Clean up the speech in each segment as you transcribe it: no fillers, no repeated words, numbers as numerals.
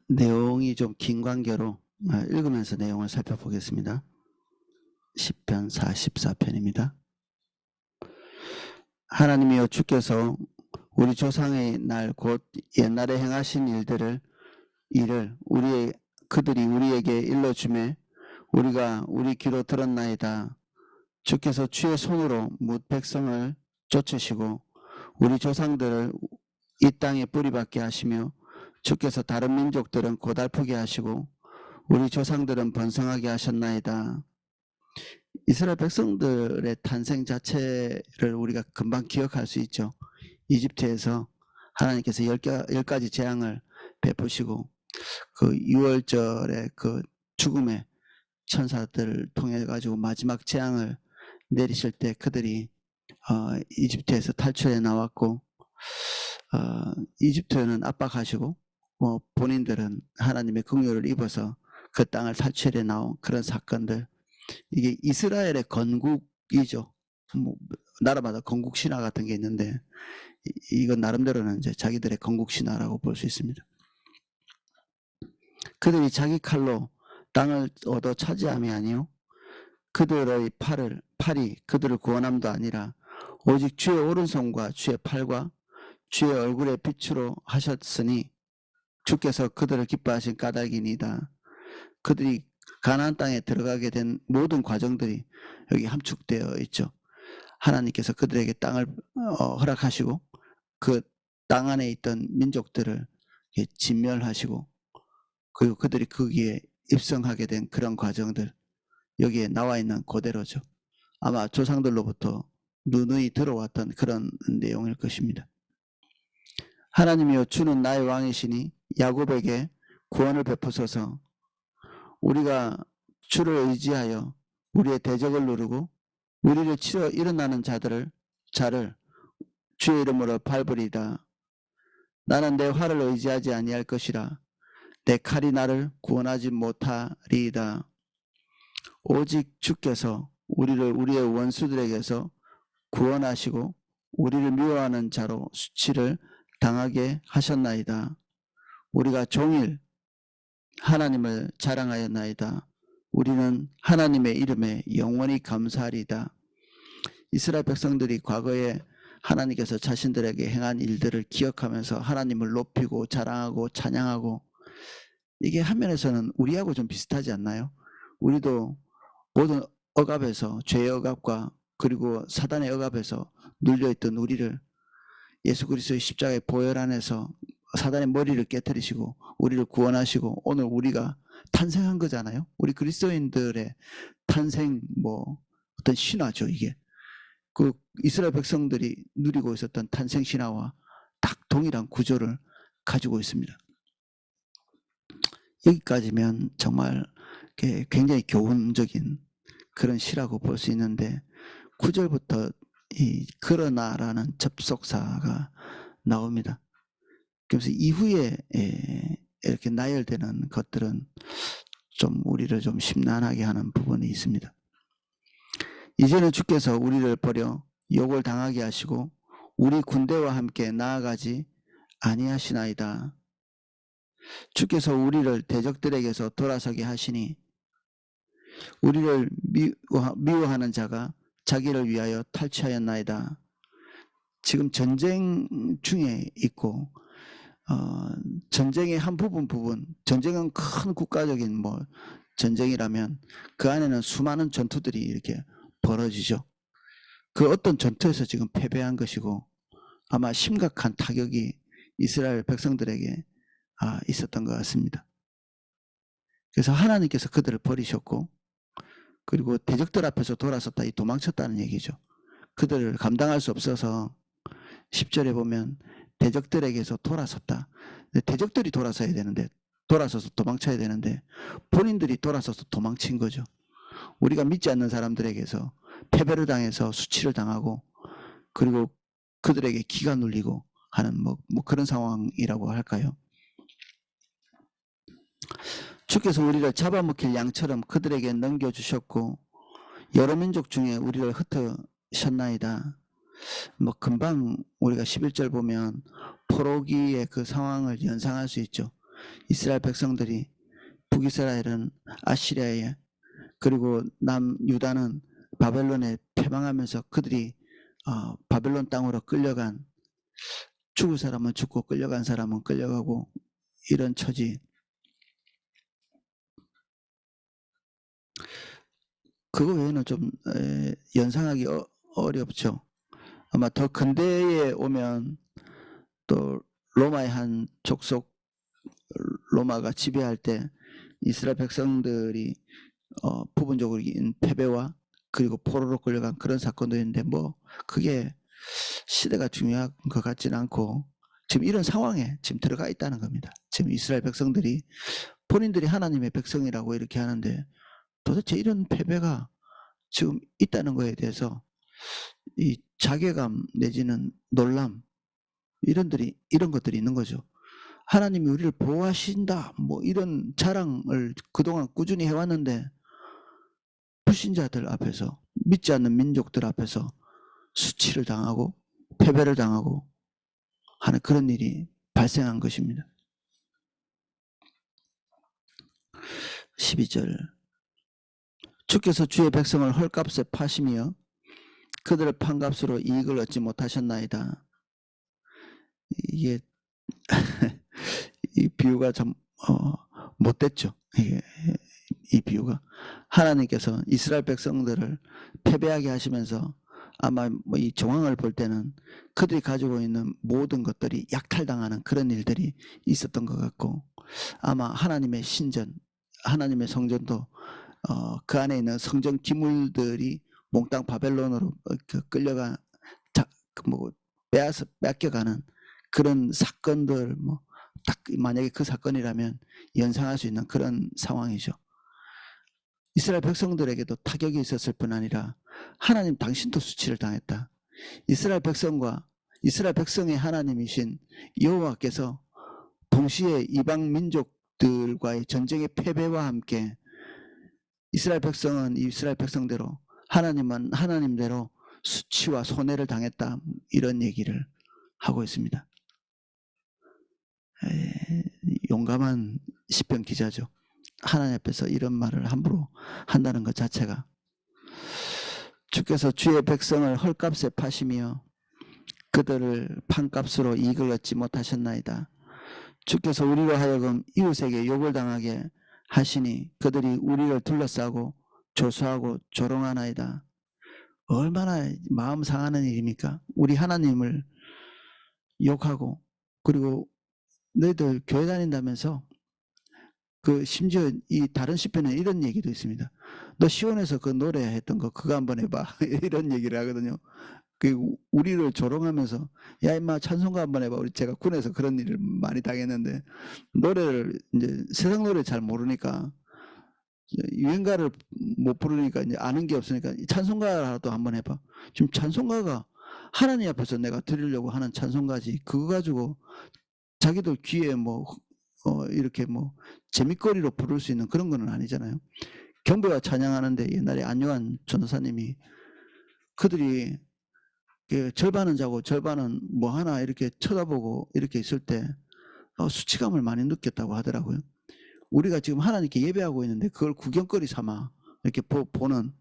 내용이 좀 긴 관계로 읽으면서 내용을 살펴보겠습니다. 시편 44편입니다. 하나님이여, 주께서 우리 조상의 날 곧 옛날에 행하신 일을 그들이 우리에게 일러주매 우리가 우리 귀로 들었나이다. 주께서 주의 손으로 뭇 백성을 쫓으시고 우리 조상들을 이 땅에 뿌리박게 하시며 주께서 다른 민족들은 고달프게 하시고 우리 조상들은 번성하게 하셨나이다. 이스라엘 백성들의 탄생 자체를 우리가 금방 기억할 수 있죠. 이집트에서 하나님께서 10가지 재앙을 베푸시고 그 6월절에 그 죽음의 천사들을 통해 가지고 마지막 재앙을 내리실 때 그들이 이집트에서 탈출해 나왔고 이집트는 압박하시고 본인들은 하나님의 긍휼을 입어서 그 땅을 탈출해 나온 그런 사건들, 이게 이스라엘의 건국이죠. 나라마다 건국 신화 같은 게 있는데 이건 나름대로는 이제 자기들의 건국 신화라고 볼 수 있습니다. 그들이 자기 칼로 땅을 얻어 차지함이 아니요 그들의 팔이 그들을 구원함도 아니라 오직 주의 오른손과 주의 팔과 주의 얼굴의 빛으로 하셨으니 주께서 그들을 기뻐하신 까닭이니이다. 그들이 가나안 땅에 들어가게 된 모든 과정들이 여기 함축되어 있죠. 하나님께서 그들에게 땅을 허락하시고 그 땅 안에 있던 민족들을 진멸하시고 그리고 그들이 거기에 입성하게 된 그런 과정들, 여기에 나와 있는 그대로죠. 아마 조상들로부터 누누이 들어왔던 그런 내용일 것입니다. 하나님이여, 주는 나의 왕이시니 야곱에게 구원을 베푸소서. 우리가 주를 의지하여 우리의 대적을 누르고 우리를 치러 일어나는 자를 주의 이름으로 밟으리이다. 나는 내 활을 의지하지 아니할 것이라. 내 칼이 나를 구원하지 못하리이다. 오직 주께서 우리를 우리의 원수들에게서 구원하시고 우리를 미워하는 자로 수치를 당하게 하셨나이다. 우리가 종일 하나님을 자랑하였나이다. 우리는 하나님의 이름에 영원히 감사하리이다. 이스라엘 백성들이 과거에 하나님께서 자신들에게 행한 일들을 기억하면서 하나님을 높이고 자랑하고 찬양하고, 이게 한 면에서는 우리하고 좀 비슷하지 않나요? 우리도 모든 억압에서, 죄의 억압과 그리고 사단의 억압에서 눌려있던 우리를 예수 그리스도의 십자가의 보혈 안에서 사단의 머리를 깨뜨리시고 우리를 구원하시고 오늘 우리가 탄생한 거잖아요. 우리 그리스도인들의 탄생 어떤 신화죠. 이게 그 이스라엘 백성들이 누리고 있었던 탄생 신화와 딱 동일한 구조를 가지고 있습니다. 여기까지면 정말 굉장히 교훈적인 그런 시라고 볼 수 있는데 9절부터 이 그러나라는 접속사가 나옵니다. 그래서 이후에 이렇게 나열되는 것들은 좀 우리를 좀 심란하게 하는 부분이 있습니다. 이제는 주께서 우리를 버려 욕을 당하게 하시고 우리 군대와 함께 나아가지 아니하시나이다. 주께서 우리를 대적들에게서 돌아서게 하시니 우리를 미워하는 자가 자기를 위하여 탈취하였나이다. 지금 전쟁 중에 있고 전쟁의 한 부분 전쟁은 큰 국가적인 전쟁이라면 그 안에는 수많은 전투들이 이렇게 벌어지죠. 그 어떤 전투에서 지금 패배한 것이고 아마 심각한 타격이 이스라엘 백성들에게 있었던 것 같습니다. 그래서 하나님께서 그들을 버리셨고 그리고 대적들 앞에서 돌아섰다, 도망쳤다는 얘기죠. 그들을 감당할 수 없어서 10절에 보면 대적들에게서 돌아섰다. 대적들이 돌아서야 되는데, 돌아서서 도망쳐야 되는데 본인들이 돌아서서 도망친 거죠. 우리가 믿지 않는 사람들에게서 패배를 당해서 수치를 당하고 그리고 그들에게 기가 눌리고 하는 그런 상황이라고 할까요? 주께서 우리를 잡아먹힐 양처럼 그들에게 넘겨주셨고 여러 민족 중에 우리를 흩으셨나이다. 금방 우리가 11절 보면 포로기의 그 상황을 연상할 수 있죠. 이스라엘 백성들이 북이스라엘은 아시리아에 그리고 남유다는 바벨론에 패망하면서 그들이 바벨론 땅으로 끌려간 죽을 사람은 죽고 끌려간 사람은 끌려가고 이런 처지. 그거 외에는 좀 연상하기 어렵죠. 아마 더 근대에 오면 또 로마의 한 족속 로마가 지배할 때 이스라엘 백성들이 부분적으로 패배와 그리고 포로로 끌려간 그런 사건도 있는데 뭐 그게 시대가 중요한 것 같지는 않고 지금 이런 상황에 지금 들어가 있다는 겁니다. 지금 이스라엘 백성들이 본인들이 하나님의 백성이라고 이렇게 하는데 도대체 이런 패배가 지금 있다는 거에 대해서 이 자괴감 내지는 놀람 이런 것들이 있는 거죠. 하나님이 우리를 보호하신다 뭐 이런 자랑을 그동안 꾸준히 해왔는데 불신자들 앞에서 믿지 않는 민족들 앞에서 수치를 당하고 패배를 당하고 하는 그런 일이 발생한 것입니다. 12절 주께서 주의 백성을 헐값에 파시며 그들을 판값으로 이익을 얻지 못하셨나이다. 이게 이 비유가 참 못됐죠. 이 비유가 하나님께서 이스라엘 백성들을 패배하게 하시면서 아마 뭐 이 정황을 볼 때는 그들이 가지고 있는 모든 것들이 약탈당하는 그런 일들이 있었던 것 같고 아마 하나님의 신전, 하나님의 성전도 그 안에 있는 성전 기물들이 몽땅 바벨론으로 끌려가 뭐 뺏겨가는 그런 사건들 뭐 딱 만약에 그 사건이라면 연상할 수 있는 그런 상황이죠. 이스라엘 백성들에게도 타격이 있었을 뿐 아니라 하나님 당신도 수치를 당했다. 이스라엘 백성과 이스라엘 백성의 하나님이신 여호와께서 동시에 이방 민족들과의 전쟁의 패배와 함께 이스라엘 백성은 이스라엘 백성대로 하나님은 하나님대로 수치와 손해를 당했다. 이런 얘기를 하고 있습니다. 용감한 시편 기자죠. 하나님 앞에서 이런 말을 함부로 한다는 것 자체가. 주께서 주의 백성을 헐값에 파시며 그들을 판값으로 이익을 얻지 못하셨나이다. 주께서 우리로 하여금 이웃에게 욕을 당하게 하시니 그들이 우리를 둘러싸고 조수하고 조롱하나이다. 얼마나 마음 상하는 일입니까? 우리 하나님을 욕하고 그리고 너희들 교회 다닌다면서 그 심지어 이 다른 시편에 이런 얘기도 있습니다. 너 시온에서 그 노래했던 거 그거 한번 해봐. 이런 얘기를 하거든요. 그 우리를 조롱하면서 야 임마 찬송가 한번 해봐. 우리 제가 군에서 그런 일을 많이 당했는데 노래를 이제 세상 노래 잘 모르니까 유행가를 못 부르니까 이제 아는 게 없으니까 찬송가라도 한번 해봐. 지금 찬송가가 하나님 앞에서 내가 드리려고 하는 찬송가지 그거 가지고 자기들 귀에 뭐 이렇게 뭐 재밌거리로 부를 수 있는 그런 거는 아니잖아요. 경배와 찬양하는데 옛날에 안요한 전도사님이 그들이 절반은 자고 절반은 뭐 하나 이렇게 쳐다보고 이렇게 있을 때 수치감을 많이 느꼈다고 하더라고요. 우리가 지금 하나님께 예배하고 있는데 그걸 구경거리 삼아 이렇게 보는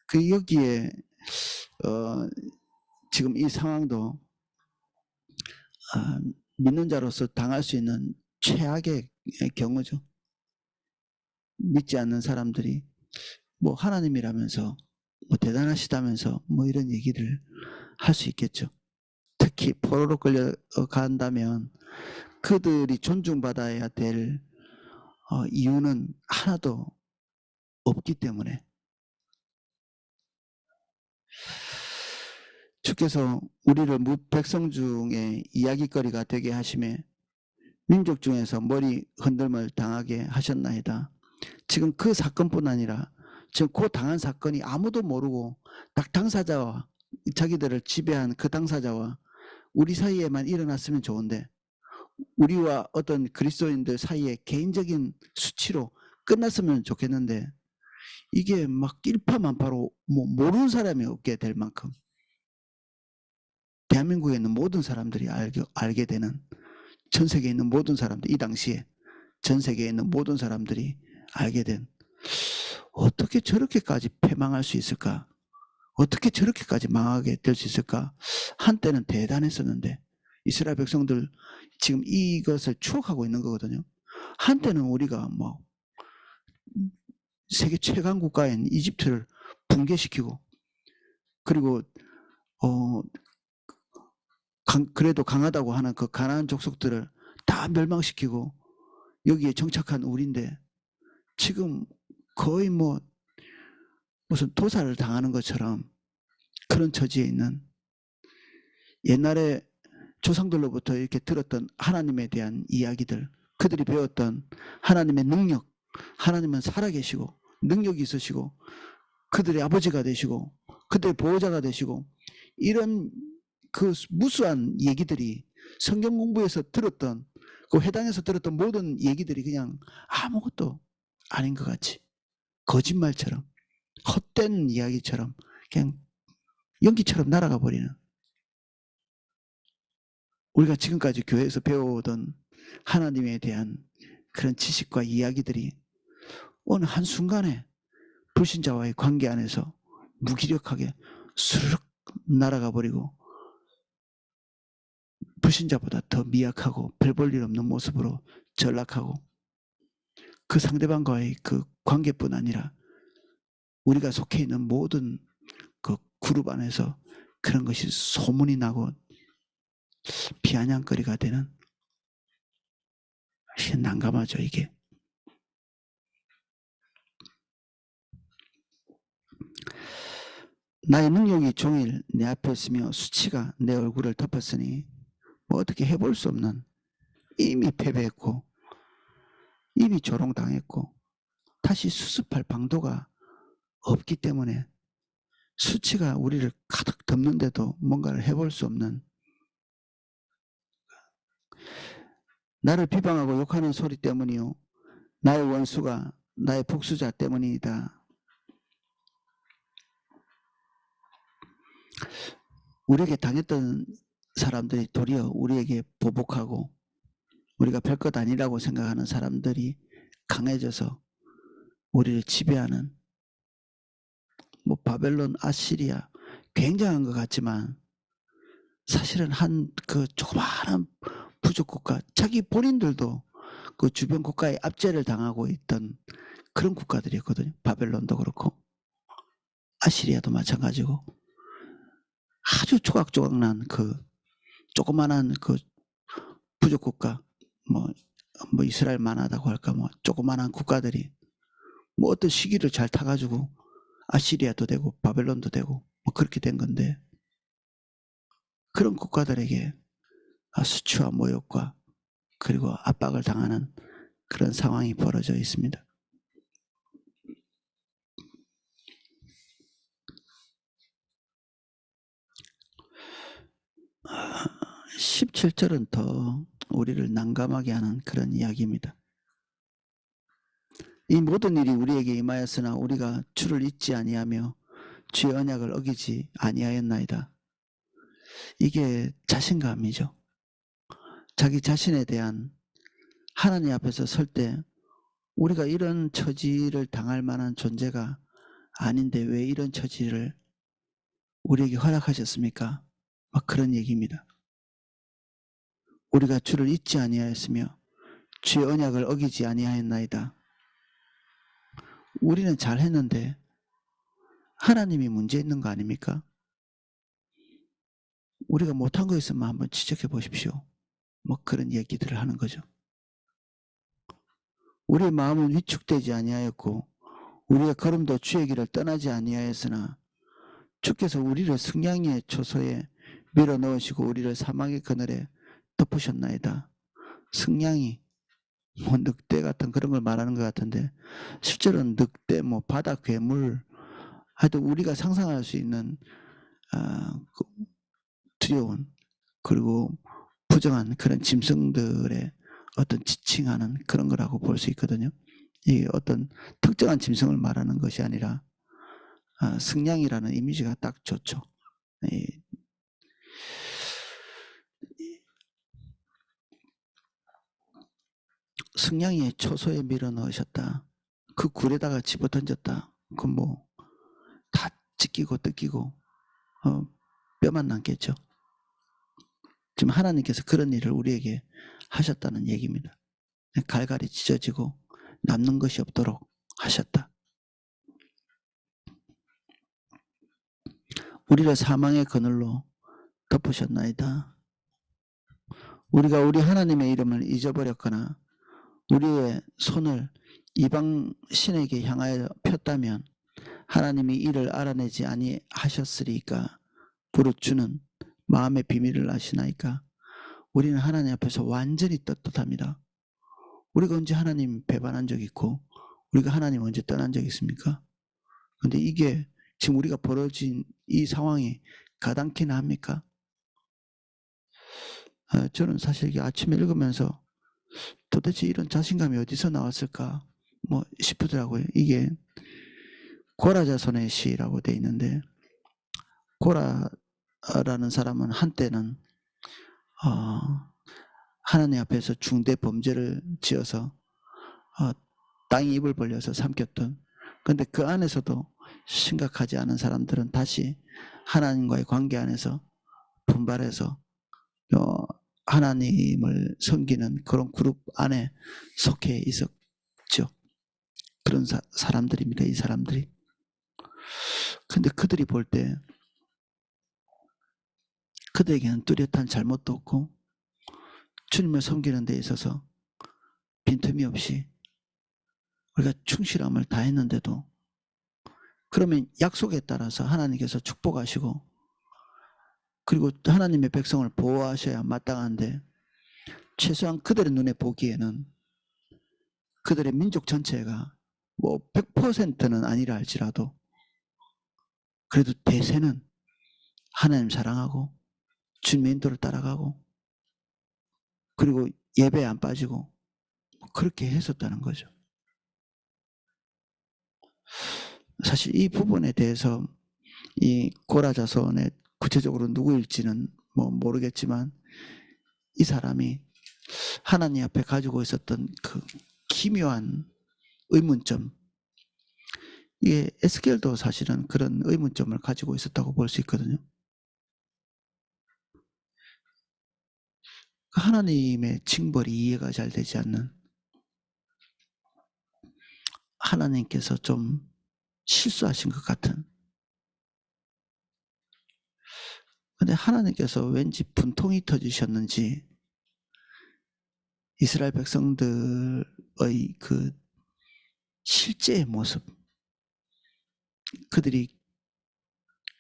그 여기에 지금 이 상황도 믿는 자로서 당할 수 있는 최악의 경우죠. 믿지 않는 사람들이 뭐 하나님이라면서 뭐 대단하시다면서 뭐 이런 얘기를 할 수 있겠죠. 특히 포로로 끌려간다면 그들이 존중받아야 될 이유는 하나도 없기 때문에 주께서 우리를 백성 중에 이야기거리가 되게 하심에 민족 중에서 머리 흔들림을 당하게 하셨나이다. 지금 그 사건뿐 아니라 지금 그 당한 사건이 아무도 모르고 딱 당사자와 자기들을 지배한 그 당사자와 우리 사이에만 일어났으면 좋은데 우리와 어떤 그리스도인들 사이에 개인적인 수치로 끝났으면 좋겠는데 이게 막 일파만파로 모르는 사람이 없게 될 만큼 대한민국에 있는 모든 사람들이 알게 되는 전 세계에 있는 모든 사람들, 이 당시에 전 세계에 있는 모든 사람들이 알게 된, 어떻게 저렇게까지 패망할 수 있을까? 어떻게 저렇게까지 망하게 될 수 있을까? 한때는 대단했었는데, 이스라엘 백성들 지금 이것을 추억하고 있는 거거든요. 한때는 우리가 뭐 세계 최강 국가인 이집트를 붕괴시키고, 그리고 그래도 강하다고 하는 그 가나안 족속들을 다 멸망시키고 여기에 정착한 우리인데, 지금 거의 뭐 무슨 도살을 당하는 것처럼 그런 처지에 있는, 옛날에 조상들로부터 이렇게 들었던 하나님에 대한 이야기들, 그들이 배웠던 하나님의 능력, 하나님은 살아계시고 능력이 있으시고 그들의 아버지가 되시고 그들의 보호자가 되시고, 이런 그 무수한 얘기들이 성경 공부에서 들었던, 그 회당에서 들었던 모든 얘기들이 그냥 아무것도 아닌 것 같이, 거짓말처럼, 헛된 이야기처럼, 그냥 연기처럼 날아가 버리는, 우리가 지금까지 교회에서 배워오던 하나님에 대한 그런 지식과 이야기들이 어느 한순간에 불신자와의 관계 안에서 무기력하게 수르륵 날아가 버리고, 불신자보다 더 미약하고 별 볼 일 없는 모습으로 전락하고, 그 상대방과의 그 관계뿐 아니라 우리가 속해 있는 모든 그 그룹 안에서 그런 것이 소문이 나고 비아냥거리가 되는, 난감하죠 이게. 나의 능력이 종일 내 앞에 있으며 수치가 내 얼굴을 덮었으니 뭐 어떻게 해볼 수 없는, 이미 패배했고 이미 조롱당했고 다시 수습할 방도가 없기 때문에, 수치가 우리를 가득 덮는데도 뭔가를 해볼 수 없는, 나를 비방하고 욕하는 소리 때문이요 나의 원수가 나의 복수자 때문이다. 우리에게 당했던 사람들이 도리어 우리에게 보복하고, 우리가 별것 아니라고 생각하는 사람들이 강해져서 우리를 지배하는, 뭐 바벨론, 아시리아 굉장한 것 같지만 사실은 한 그 조그마한 부족 국가, 자기 본인들도 그 주변 국가에 압제를 당하고 있던 그런 국가들이었거든요. 바벨론도 그렇고 아시리아도 마찬가지고, 아주 조각조각난 그 조그마한 그 부족 국가, 뭐 이스라엘만 하다고 할까, 뭐 조그마한 국가들이 뭐 어떤 시기를 잘 타가지고 아시리아도 되고 바벨론도 되고 뭐 그렇게 된 건데, 그런 국가들에게 수치와 모욕과 그리고 압박을 당하는 그런 상황이 벌어져 있습니다. 17절은 더 우리를 난감하게 하는 그런 이야기입니다. 이 모든 일이 우리에게 임하였으나 우리가 주를 잊지 아니하며 주의 언약을 어기지 아니하였나이다. 이게 자신감이죠. 자기 자신에 대한, 하나님 앞에서 설 때 우리가 이런 처지를 당할 만한 존재가 아닌데 왜 이런 처지를 우리에게 허락하셨습니까? 막 그런 얘기입니다. 우리가 주를 잊지 아니하였으며 주의 언약을 어기지 아니하였나이다. 우리는 잘했는데 하나님이 문제 있는 거 아닙니까? 우리가 못한 거 있으면 한번 지적해 보십시오. 뭐 그런 얘기들을 하는 거죠. 우리의 마음은 위축되지 아니하였고 우리의 걸음도 주의 길을 떠나지 아니하였으나 주께서 우리를 승냥이의 초소에 밀어 넣으시고 우리를 사망의 그늘에 덮으셨나이다. 승냥이, 뭐 늑대 같은 그런 걸 말하는 것 같은데, 실제로는 늑대, 뭐 바다 괴물, 하여튼 우리가 상상할 수 있는 그 두려운 그리고 부정한 그런 짐승들의 어떤 지칭하는 그런 거라고 볼 수 있거든요. 이게 어떤 특정한 짐승을 말하는 것이 아니라 승냥이라는 이미지가 딱 좋죠. 승냥이의 초소에 밀어 넣으셨다. 그 굴에다가 집어 던졌다. 그 뭐 다 찢기고 뜯기고 뼈만 남겠죠. 지금 하나님께서 그런 일을 우리에게 하셨다는 얘기입니다. 갈갈이 찢어지고 남는 것이 없도록 하셨다. 우리를 사망의 그늘로 덮으셨나이다. 우리가 우리 하나님의 이름을 잊어버렸거나 우리의 손을 이방 신에게 향하여 폈다면 하나님이 이를 알아내지 아니하셨으리까 부르주는 마음의 비밀을 아시나이까. 우리는 하나님 앞에서 완전히 떳떳합니다. 우리가 언제 하나님 배반한 적 있고 우리가 하나님 언제 떠난 적 있습니까? 그런데 이게 지금 우리가 벌어진 이 상황이 가당키나 합니까? 저는 사실 이게 아침에 읽으면서 도대체 이런 자신감이 어디서 나왔을까 뭐 싶더라고요. 이게 고라자손의 시라고 돼 있는데 고라라는 사람은 한때는 하나님 앞에서 중대 범죄를 지어서 땅이 입을 벌려서 삼켰던, 그런데 그 안에서도 심각하지 않은 사람들은 다시 하나님과의 관계 안에서 분발해서 하나님을 섬기는 그런 그룹 안에 속해 있었죠. 그런 사람들입니다. 이 사람들이. 근데 그들이 볼 때 그들에게는 뚜렷한 잘못도 없고 주님을 섬기는 데 있어서 빈틈이 없이 우리가 충실함을 다했는데도, 그러면 약속에 따라서 하나님께서 축복하시고 그리고 하나님의 백성을 보호하셔야 마땅한데 최소한 그들의 눈에 보기에는 그들의 민족 전체가 뭐 100%는 아니라 할지라도 그래도 대세는 하나님 사랑하고 주님의 인도를 따라가고 그리고 예배에 안 빠지고 그렇게 했었다는 거죠. 사실 이 부분에 대해서 이 고라 자손의 구체적으로 누구일지는 뭐 모르겠지만 이 사람이 하나님 앞에 가지고 있었던 그 기묘한 의문점, 이게 에스겔도 사실은 그런 의문점을 가지고 있었다고 볼 수 있거든요. 하나님의 징벌이 이해가 잘 되지 않는, 하나님께서 좀 실수하신 것 같은, 근데 하나님께서 왠지 분통이 터지셨는지 이스라엘 백성들의 그 실제의 모습, 그들이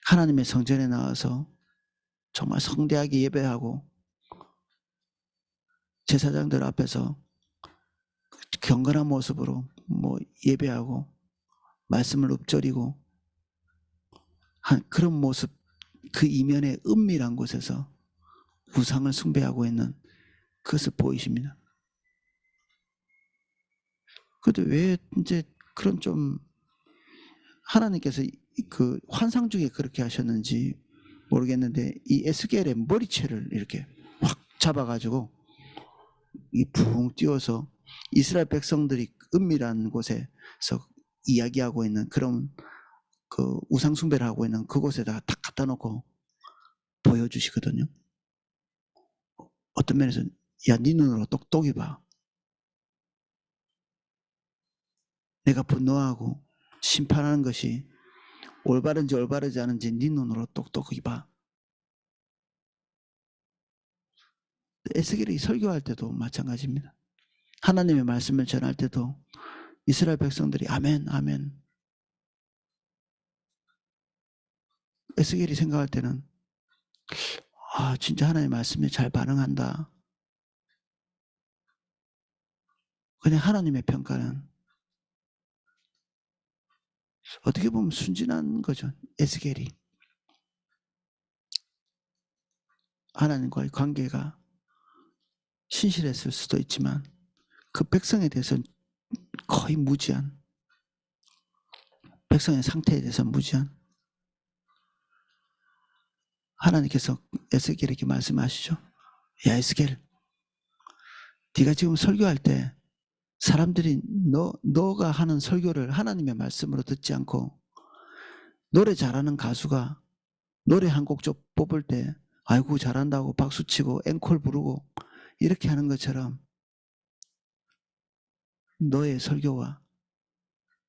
하나님의 성전에 나와서 정말 성대하게 예배하고 제사장들 앞에서 경건한 모습으로 뭐 예배하고 말씀을 읊조리고 한 그런 모습, 그 이면의 은밀한 곳에서 우상을 숭배하고 있는 그것을 보이십니다. 그런데 왜 이제 그런 좀 하나님께서 그 환상 중에 그렇게 하셨는지 모르겠는데 이 에스겔의 머리채를 이렇게 확 잡아가지고 이 붕 띄워서 이스라엘 백성들이 은밀한 곳에서 이야기하고 있는 그런 그 우상 숭배를 하고 있는 그곳에다가 탁 갖다 놓고 보여주시거든요. 어떤 면에서 야, 네 눈으로 똑똑히 봐. 내가 분노하고 심판하는 것이 올바른지 올바르지 않은지 네 눈으로 똑똑히 봐. 에스겔이 설교할 때도 마찬가지입니다. 하나님의 말씀을 전할 때도 이스라엘 백성들이 아멘 아멘, 에스겔이 생각할 때는 진짜 하나님의 말씀에 잘 반응한다. 그냥 하나님의 평가는 어떻게 보면 순진한 거죠. 에스겔이 하나님과의 관계가 신실했을 수도 있지만 그 백성에 대해서는 거의 무지한, 백성의 상태에 대해서 무지한, 하나님께서 에스겔에게 말씀하시죠. 야 에스겔, 네가 지금 설교할 때 사람들이 너가 하는 설교를 하나님의 말씀으로 듣지 않고 노래 잘하는 가수가 노래 한 곡 뽑을 때 아이고 잘한다고 박수치고 앵콜 부르고 이렇게 하는 것처럼 너의 설교와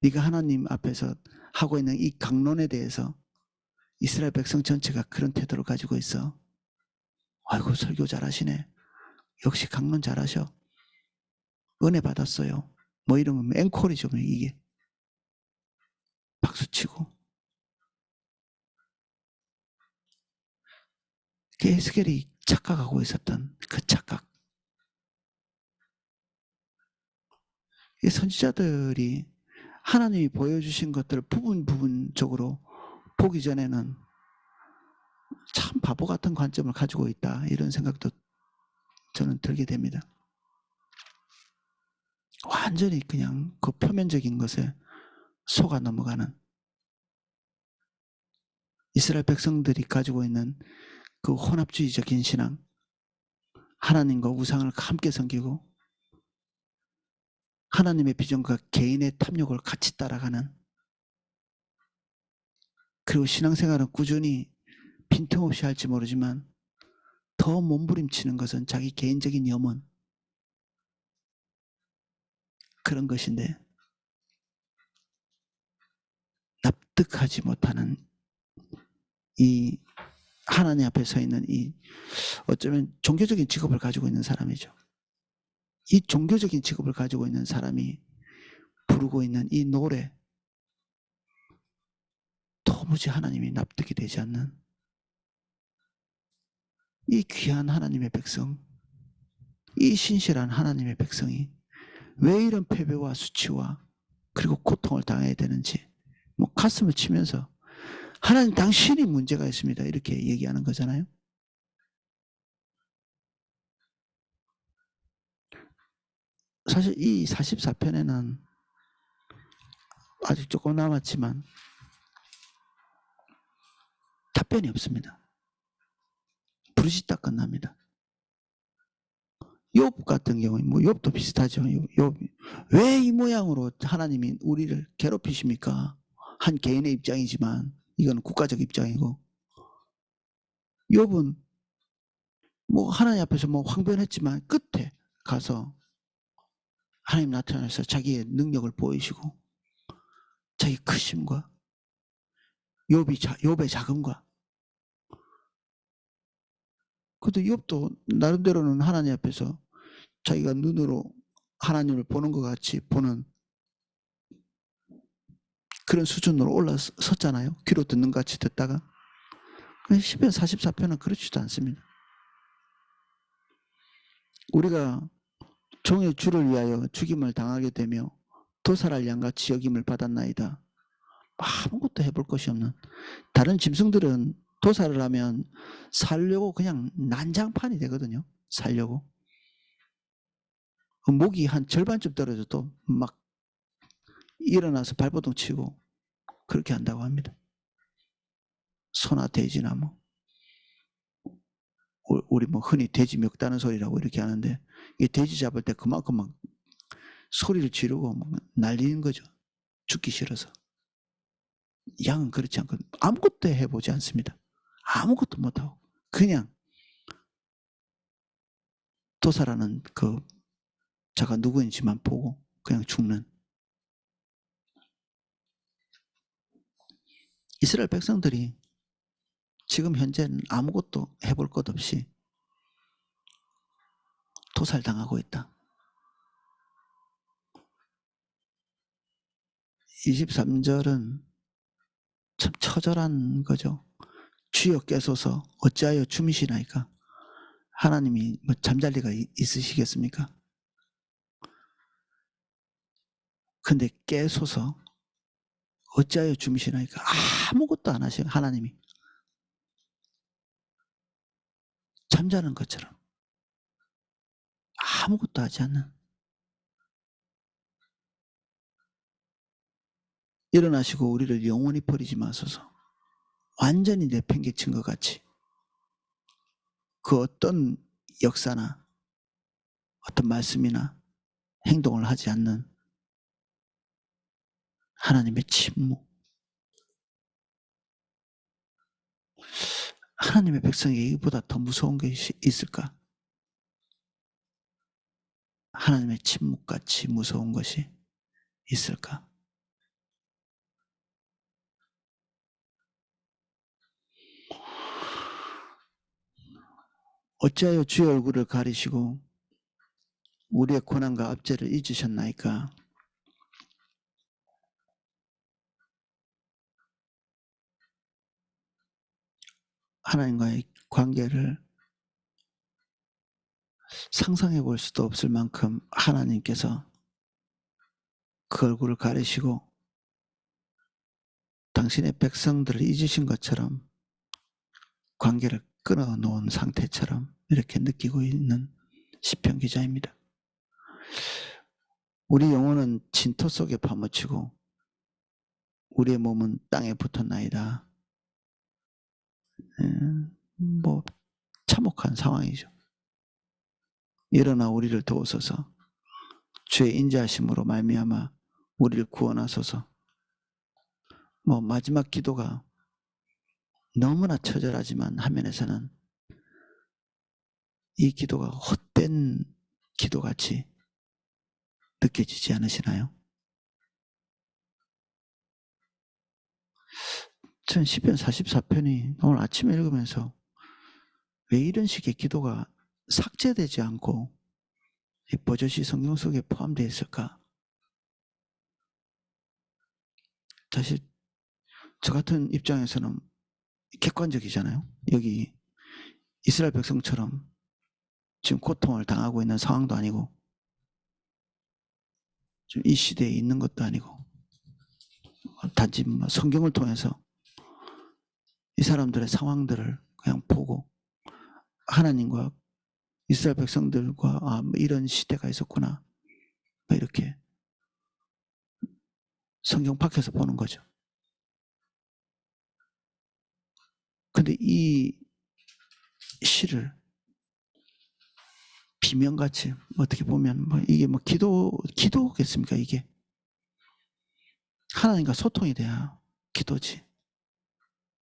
네가 하나님 앞에서 하고 있는 이 강론에 대해서 이스라엘 백성 전체가 그런 태도를 가지고 있어. 아이고 설교 잘하시네. 역시 강론 잘하셔. 은혜 받았어요. 뭐 이러면 앵콜이죠. 이게. 박수치고. 그게 에스겔이 착각하고 있었던 그 착각. 이 선지자들이 하나님이 보여주신 것들을 부분적으로 보기 전에는 참 바보 같은 관점을 가지고 있다. 이런 생각도 저는 들게 됩니다. 완전히 그냥 그 표면적인 것에 속아 넘어가는 이스라엘 백성들이 가지고 있는 그 혼합주의적인 신앙, 하나님과 우상을 함께 섬기고 하나님의 비전과 개인의 탐욕을 같이 따라가는, 그리고 신앙생활은 꾸준히 빈틈없이 할지 모르지만 더 몸부림치는 것은 자기 개인적인 염원, 그런 것인데 납득하지 못하는 이 하나님 앞에 서 있는 이 어쩌면 종교적인 직업을 가지고 있는 사람이죠. 이 종교적인 직업을 가지고 있는 사람이 부르고 있는 이 노래, 도무지 하나님이 납득이 되지 않는 이 귀한 하나님의 백성, 이 신실한 하나님의 백성이 왜 이런 패배와 수치와 그리고 고통을 당해야 되는지 뭐 가슴을 치면서 하나님 당신이 문제가 있습니다. 이렇게 얘기하는 거잖아요. 사실 이 44편에는 아직 조금 남았지만 답변이 없습니다. 부르짖다 끝납니다. 욥 같은 경우에 뭐 욥도 비슷하죠. 욥 왜 이 모양으로 하나님이 우리를 괴롭히십니까? 한 개인의 입장이지만 이건 국가적 입장이고, 욥은 뭐 하나님 앞에서 뭐 황변했지만 끝에 가서 하나님 나타나서 자기의 능력을 보이시고 자기 크심과 욥의 자금과, 그래도 욥도 나름대로는 하나님 앞에서 자기가 눈으로 하나님을 보는 것 같이 보는 그런 수준으로 올라섰잖아요. 귀로 듣는 것 같이 듣다가. 시편 44편은 그렇지도 않습니다. 우리가 종의 주를 위하여 죽임을 당하게 되며 도살할 양같이 여김을 받았나이다. 아무것도 해볼 것이 없는, 다른 짐승들은 도살을 하면 살려고 그냥 난장판이 되거든요. 살려고. 목이 한 절반쯤 떨어져도 막 일어나서 발버둥 치고 그렇게 한다고 합니다. 소나 돼지나 뭐 우리 뭐 흔히 돼지 멱다는 소리라고 이렇게 하는데, 이 돼지 잡을 때 그만큼 막 소리를 지르고 막 날리는 거죠. 죽기 싫어서. 양은 그렇지 않고 아무것도 해보지 않습니다. 아무것도 못하고 그냥 도살하는 그 자가 누구인지만 보고 그냥 죽는 이스라엘 백성들이 지금 현재는 아무것도 해볼 것 없이 도살당하고 있다. 23절은 참 처절한 거죠. 주여 깨소서 어찌하여 주무시나이까. 하나님이 뭐 잠잘 리가 있으시겠습니까? 근데 깨소서 어찌하여 주무시나이까. 아무것도 안 하시고 하나님이 잠자는 것처럼 아무것도 하지 않는, 일어나시고 우리를 영원히 버리지 마소서. 완전히 내팽개친 것 같이 그 어떤 역사나 어떤 말씀이나 행동을 하지 않는 하나님의 침묵. 하나님의 백성에게 이보다 더 무서운 것이 있을까? 하나님의 침묵같이 무서운 것이 있을까? 어찌하여 주의 얼굴을 가리시고 우리의 고난과 압제를 잊으셨나이까? 하나님과의 관계를 상상해 볼 수도 없을 만큼 하나님께서 그 얼굴을 가리시고 당신의 백성들을 잊으신 것처럼 관계를 끊어놓은 상태처럼 이렇게 느끼고 있는 시편 기자입니다. 우리 영혼은 진토 속에 파묻히고 우리의 몸은 땅에 붙었나이다. 뭐 참혹한 상황이죠. 일어나 우리를 도우소서. 주의 인자하심으로 말미암아 우리를 구원하소서. 뭐 마지막 기도가 너무나 처절하지만 한면에서는 이 기도가 헛된 기도같이 느껴지지 않으시나요? 전 시편 44편이 오늘 아침에 읽으면서 왜 이런 식의 기도가 삭제되지 않고 버젓이 성경 속에 포함되어 있을까? 사실 저 같은 입장에서는 객관적이잖아요. 여기 이스라엘 백성처럼 지금 고통을 당하고 있는 상황도 아니고 지금 이 시대에 있는 것도 아니고 단지 성경을 통해서 이 사람들의 상황들을 그냥 보고 하나님과 이스라엘 백성들과 이런 시대가 있었구나 이렇게 성경 밖에서 보는 거죠. 근데 이 시를 비명같이 어떻게 보면 이게 기도겠습니까? 이게 하나님과 소통이 돼야 기도지.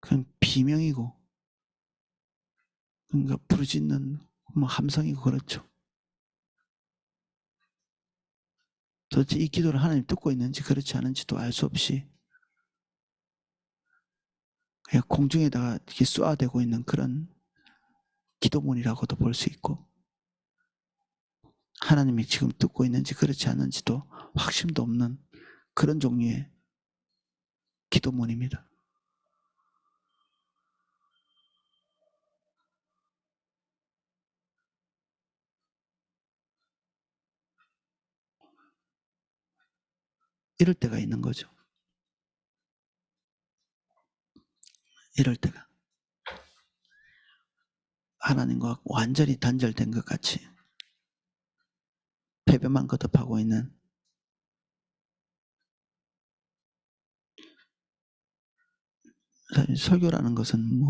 그냥 비명이고 그러니까 부르짖는 함성이고 그렇죠. 도대체 이 기도를 하나님 듣고 있는지 그렇지 않은지도 알 수 없이 그냥 공중에다가 이렇게 쏘아대고 있는 그런 기도문이라고도 볼 수 있고 하나님이 지금 듣고 있는지 그렇지 않은지도 확신도 없는 그런 종류의 기도문입니다. 이럴 때가 있는 거죠. 이럴 때가 하나님과 완전히 단절된 것 같이 패배만 거듭하고 있는 설교라는 것은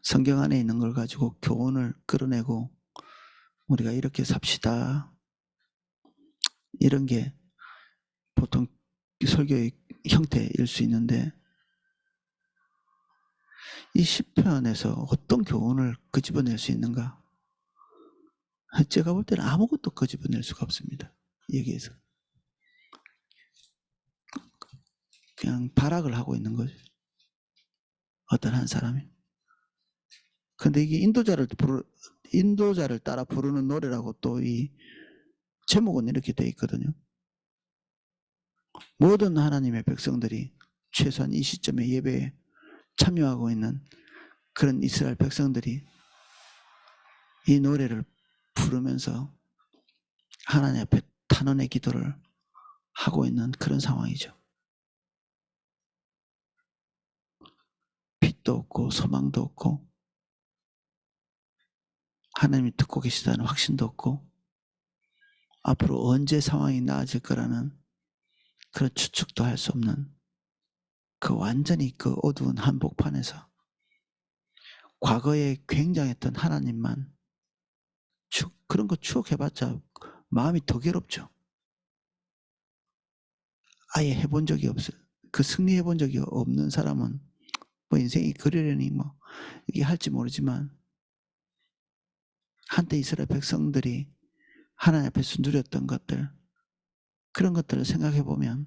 성경 안에 있는 걸 가지고 교훈을 끌어내고 우리가 이렇게 삽시다 이런 게 보통 설교의 형태일 수 있는데 이 시편에서 어떤 교훈을 끄집어낼 수 있는가? 제가 볼 때는 아무것도 끄집어낼 수가 없습니다. 여기에서 그냥 발악을 하고 있는 거죠. 어떤 한 사람이. 근데 이게 인도자를 따라 부르는 노래라고 또 이 제목은 이렇게 돼 있거든요. 모든 하나님의 백성들이 최소한 이 시점에 예배에 참여하고 있는 그런 이스라엘 백성들이 이 노래를 부르면서 하나님 앞에 탄원의 기도를 하고 있는 그런 상황이죠. 빛도 없고 소망도 없고 하나님이 듣고 계시다는 확신도 없고 앞으로 언제 상황이 나아질 거라는 그런 추측도 할 수 없는 그 완전히 그 어두운 한복판에서 과거에 굉장했던 하나님만 그런 거 추억해봤자 마음이 더 괴롭죠. 아예 해본 적이 없어요. 그 승리해 본 적이 없는 사람은 뭐 인생이 그러려니 뭐 이게 할지 모르지만 한때 이스라엘 백성들이 하나님 앞에서 누렸던 것들, 그런 것들을 생각해 보면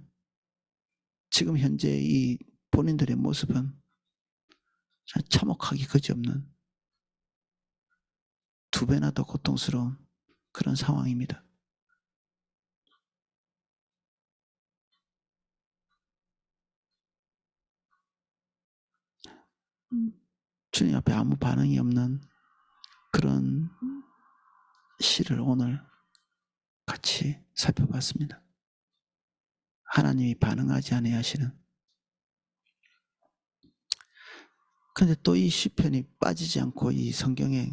지금 현재 이 본인들의 모습은 참혹하기 그지없는 2배나 더 고통스러운 그런 상황입니다. 주님 앞에 아무 반응이 없는 그런 시를 오늘 같이 살펴봤습니다. 하나님이 반응하지 아니하시는. 근데 또 이 시편이 빠지지 않고 이 성경에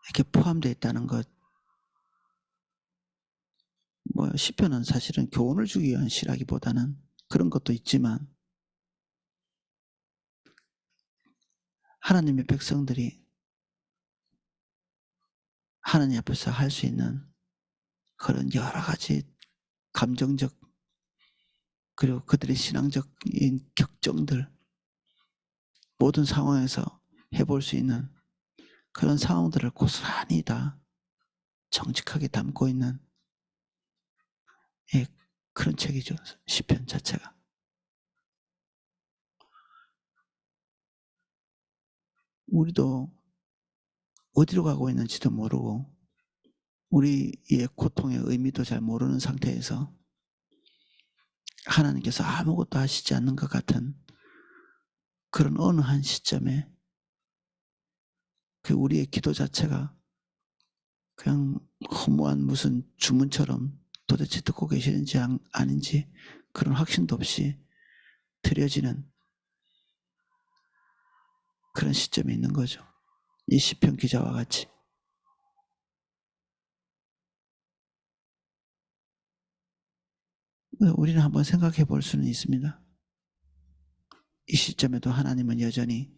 이렇게 포함되어 있다는 것, 뭐 시편은 사실은 교훈을 주기 위한 시라기보다는 그런 것도 있지만 하나님의 백성들이 하나님 앞에서 할 수 있는 그런 여러 가지 감정적 그리고 그들의 신앙적인 격정들, 모든 상황에서 해볼 수 있는 그런 상황들을 고스란히 다 정직하게 담고 있는, 예, 그런 책이죠. 시편 자체가. 우리도 어디로 가고 있는지도 모르고 우리의 고통의 의미도 잘 모르는 상태에서 하나님께서 아무것도 하시지 않는 것 같은 그런 어느 한 시점에 그 우리의 기도 자체가 그냥 허무한 무슨 주문처럼 도대체 듣고 계시는지 아닌지 그런 확신도 없이 드려지는 그런 시점이 있는 거죠. 이 시편 기자와 같이. 우리는 한번 생각해 볼 수는 있습니다. 이 시점에도 하나님은 여전히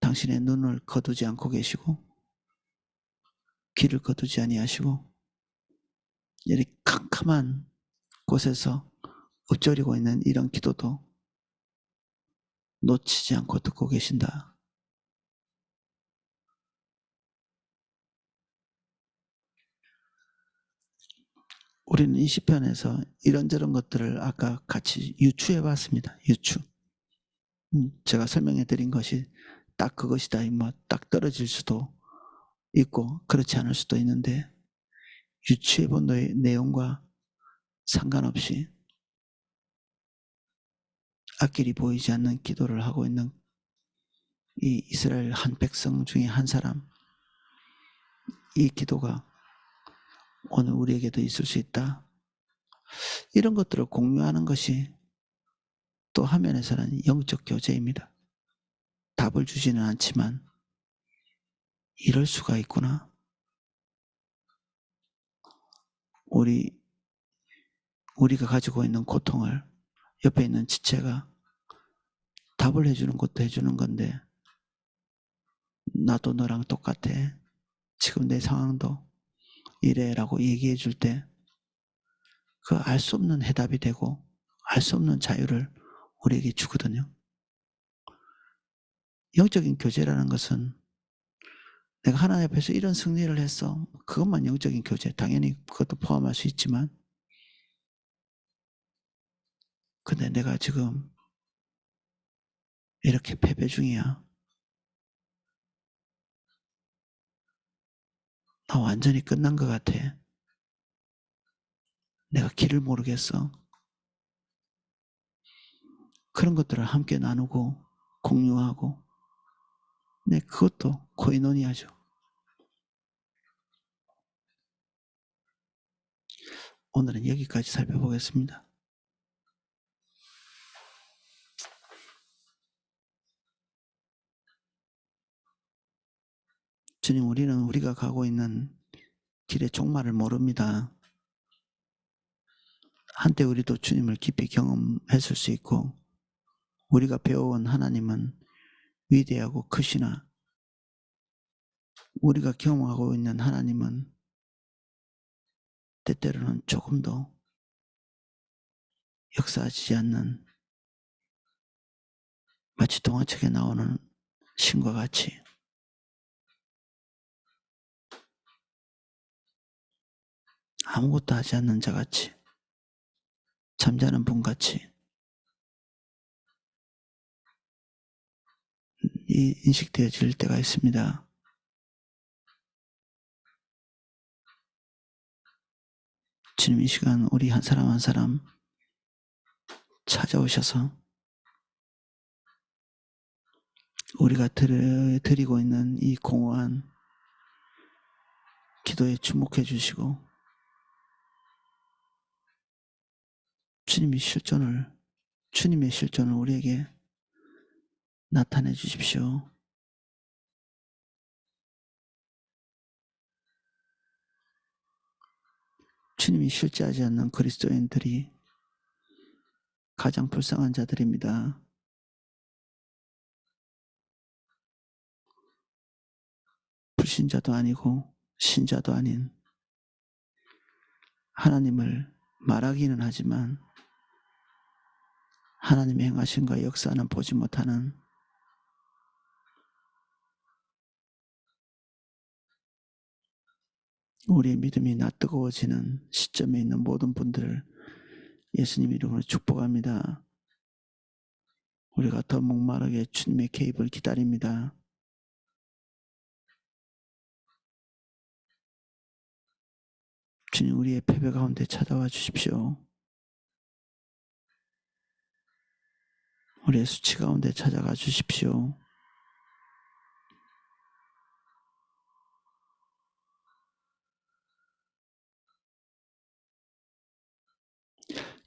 당신의 눈을 거두지 않고 계시고 귀를 거두지 아니하시고 이렇게 캄캄한 곳에서 읊조리고 있는 이런 기도도 놓치지 않고 듣고 계신다. 우리는 이 시편에서 이런저런 것들을 아까 같이 유추해 봤습니다. 유추. 제가 설명해 드린 것이 딱 그것이다, 뭐 딱 떨어질 수도 있고 그렇지 않을 수도 있는데 유추해 본 내용과 상관없이 앞길이 보이지 않는 기도를 하고 있는 이 이스라엘 한 백성 중에 한 사람, 이 기도가 오늘 우리에게도 있을 수 있다. 이런 것들을 공유하는 것이 또 한면에서는 영적 교제입니다. 답을 주지는 않지만 이럴 수가 있구나. 우리가 가지고 있는 고통을 옆에 있는 지체가 답을 해주는 것도 해주는 건데 나도 너랑 똑같아. 지금 내 상황도 이래라고 얘기해 줄 때 그 알 수 없는 해답이 되고 알 수 없는 자유를 우리에게 주거든요. 영적인 교제라는 것은 내가 하나님 앞에서 이런 승리를 했어. 그것만 영적인 교제. 당연히 그것도 포함할 수 있지만 근데 내가 지금 이렇게 패배 중이야. 나 완전히 끝난 것 같아. 내가 길을 모르겠어. 그런 것들을 함께 나누고 공유하고 네, 그것도 코이노니아죠. 오늘은 여기까지 살펴보겠습니다. 주님, 우리는 우리가 가고 있는 길의 종말을 모릅니다. 한때 우리도 주님을 깊이 경험했을 수 있고 우리가 배워온 하나님은 위대하고 크시나 우리가 경험하고 있는 하나님은 때때로는 조금도 역사하지 않는 마치 동화책에 나오는 신과 같이 아무것도 하지 않는 자같이 잠자는 분같이 인식되어질 때가 있습니다. 주님 이 시간 우리 한 사람 한 사람 찾아오셔서 우리가 드리고 있는 이 공허한 기도에 주목해 주시고 주님의 실존을 우리에게 나타내 주십시오. 주님이 실제하지 않는 그리스도인들이 가장 불쌍한 자들입니다. 불신자도 아니고 신자도 아닌 하나님을 말하기는 하지만 하나님의 행하심과 역사는 보지 못하는 우리의 믿음이 낯뜨거워지는 시점에 있는 모든 분들을 예수님 이름으로 축복합니다. 우리가 더 목마르게 주님의 개입을 기다립니다. 주님 우리의 패배 가운데 찾아와 주십시오. 우리의 수치 가운데 찾아가 주십시오.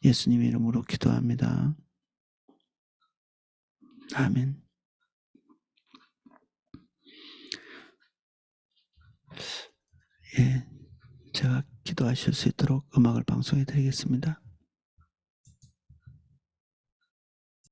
예수님 이름으로 기도합니다. 아멘. 예, 제가 기도하실 수 있도록 음악을 방송해 드리겠습니다.